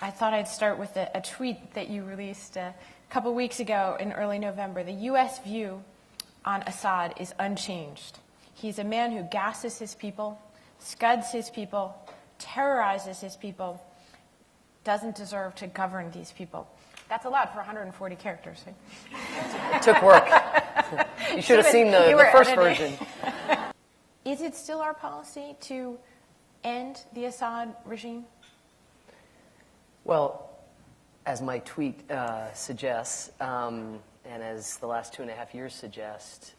I thought I'd start with a tweet that you released a couple weeks ago in early November. The U.S. view on Assad is unchanged. He's a man who gasses his people, scuds his people, terrorizes his people, doesn't deserve to govern these people. That's a lot for 140 characters. It took work. You should have seen the first version. Is it still our policy to end the Assad regime? Well, as my tweet suggests, and as the last 2.5 years suggest,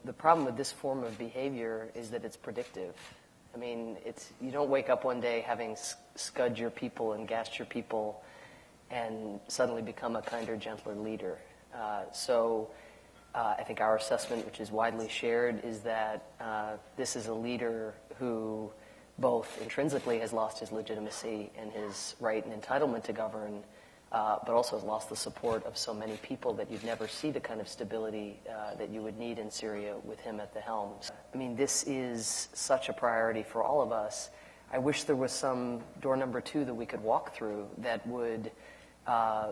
the problem with this form of behavior is that it's predictive. I mean, you don't wake up one day having scud your people and gassed your people and suddenly become a kinder, gentler leader. I think our assessment, which is widely shared, is that this is a leader who both intrinsically has lost his legitimacy and his right and entitlement to govern, but also has lost the support of so many people that you'd never see the kind of stability that you would need in Syria with him at the helm. I mean, this is such a priority for all of us. I wish there was some door number 2 that we could walk through that would, I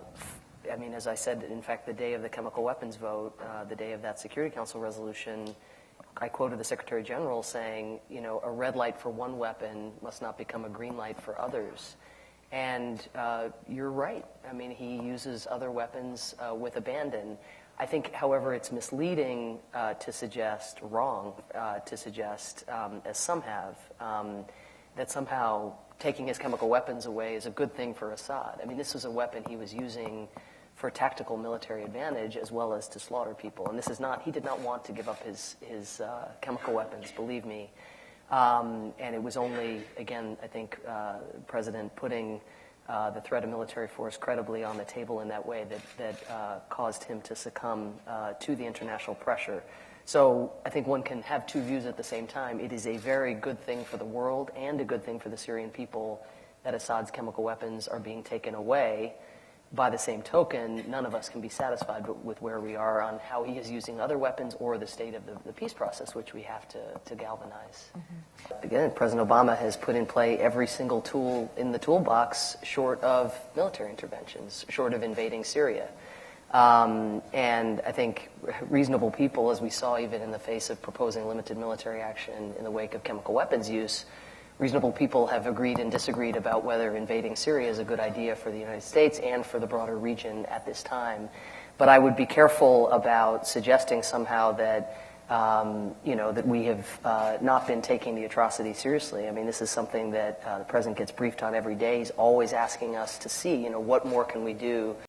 mean, as I said, in fact, the day of the chemical weapons vote, the day of that Security Council resolution, I quoted the Secretary General saying, you know, a red light for one weapon must not become a green light for others. And you're right. I mean, he uses other weapons with abandon. I think, however, it's misleading to suggest, as some have, that somehow taking his chemical weapons away is a good thing for Assad. I mean, this was a weapon he was using for tactical military advantage as well as to slaughter people. And this is not, he did not want to give up his chemical weapons, believe me. And it was only, again, I think, President putting the threat of military force credibly on the table in that way that caused him to succumb to the international pressure. So I think one can have two views at the same time. It is a very good thing for the world and a good thing for the Syrian people that Assad's chemical weapons are being taken away. By the same token, none of us can be satisfied with where we are on how he is using other weapons or the state of the peace process, which we have to galvanize. Mm-hmm. Again, President Obama has put in play every single tool in the toolbox short of military interventions, short of invading Syria. And I think reasonable people, as we saw even in the face of proposing limited military action in the wake of chemical weapons use, reasonable people have agreed and disagreed about whether invading Syria is a good idea for the United States and for the broader region at this time. But I would be careful about suggesting somehow that, that we have not been taking the atrocity seriously. I mean, this is something that the President gets briefed on every day. He's always asking us to see, what more can we do